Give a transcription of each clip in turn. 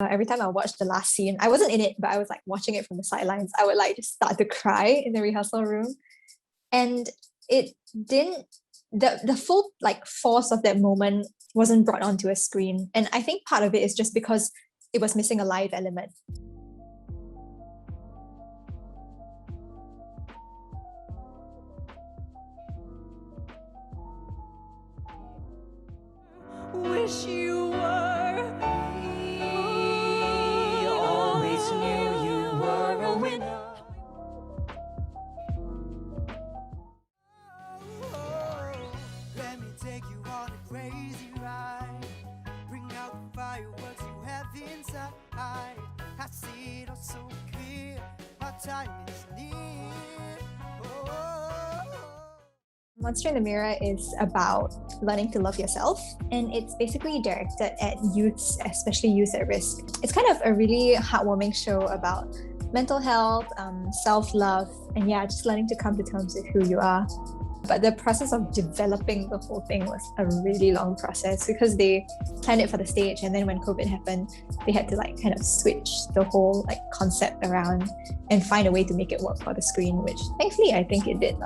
Every time I watched the last scene, I wasn't in it, but I was like watching it from the sidelines. I would like just start to cry in the rehearsal room. And it didn't, the full like force of that moment wasn't brought onto a screen. And I think part of it is just because it was missing a live element. Wish you were me. Always knew you were a winner. Let me take you on a crazy ride. Bring out the fireworks you have inside. I see it all so clear. Our time is near. Monster in the Mirror is about learning to love yourself, and it's basically directed at youths, especially youth at risk. It's kind of a really heartwarming show about mental health, self-love, and yeah, just learning to come to terms with who you are. But the process of developing the whole thing was a really long process because they planned it for the stage, and then when COVID happened, they had to like kind of switch the whole like concept around and find a way to make it work for the screen, which thankfully I think it did.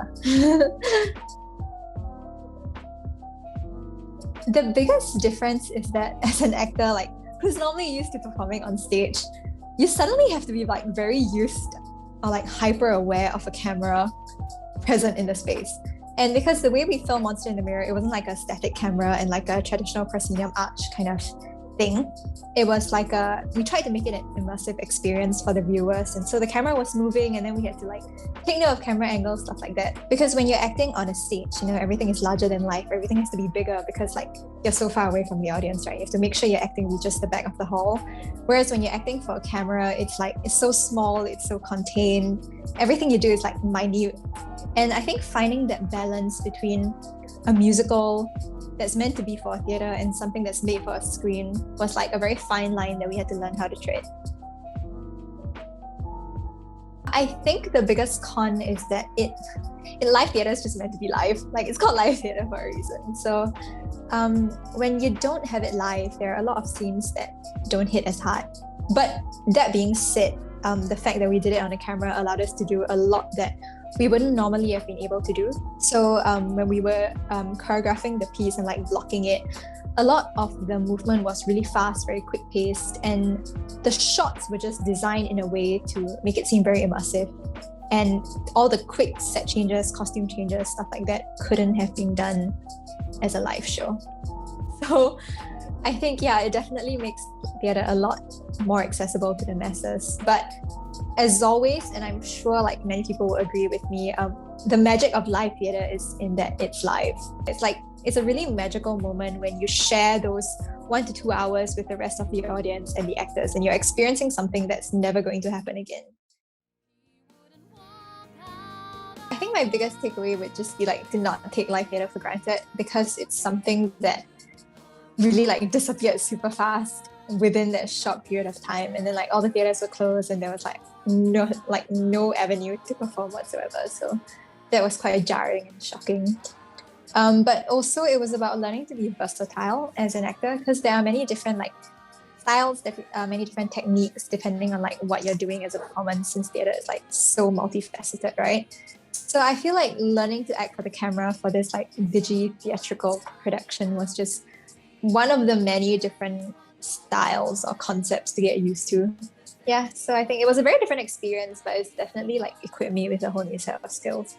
The biggest difference is that as an actor, like who's normally used to performing on stage, you suddenly have to be like very used or like hyper aware of a camera present in the space. And because the way we filmed Monster in the Mirror, it wasn't like a static camera and like a traditional proscenium arch kind of thing. It was like we tried to make it an immersive experience for the viewers, and so the camera was moving, and then we had to like take note of camera angles, stuff like that. Because when you're acting on a stage, everything is larger than life, everything has to be bigger because like you're so far away from the audience, right? You have to make sure your acting reaches the back of the hall. Whereas when you're acting for a camera, it's so small, it's so contained, everything you do is like minute. And I think finding that balance between a musical that's meant to be for a theatre and something that's made for a screen was like a very fine line that we had to learn how to tread. I think the biggest con is that in live theatre is just meant to be live. Like it's called live theatre for a reason. So when you don't have it live, there are a lot of scenes that don't hit as hard. But that being said, the fact that we did it on a camera allowed us to do a lot that we wouldn't normally have been able to do. So when we were choreographing the piece and like blocking it, a lot of the movement was really fast, very quick paced, and the shots were just designed in a way to make it seem very immersive. And all the quick set changes, costume changes, stuff like that couldn't have been done as a live show. So I think, yeah, it definitely makes theatre a lot more accessible to the masses. But as always, and I'm sure like many people will agree with me, the magic of live theatre is in that it's live. It's a really magical moment when you share those 1 to 2 hours with the rest of the audience and the actors, and you're experiencing something that's never going to happen again. I think my biggest takeaway would just be like to not take live theatre for granted, because it's something that really like disappeared super fast within that short period of time, and then like all the theatres were closed and there was like no avenue to perform whatsoever. So that was quite jarring and shocking. But also it was about learning to be versatile as an actor, because there are many different like styles, many different techniques depending on like what you're doing as a performance, since theatre is like so multifaceted, right? So I feel like learning to act for the camera for this like theatrical production was just one of the many different styles or concepts to get used to. Yeah, so I think it was a very different experience, but it's definitely like equipped me with a whole new set of skills.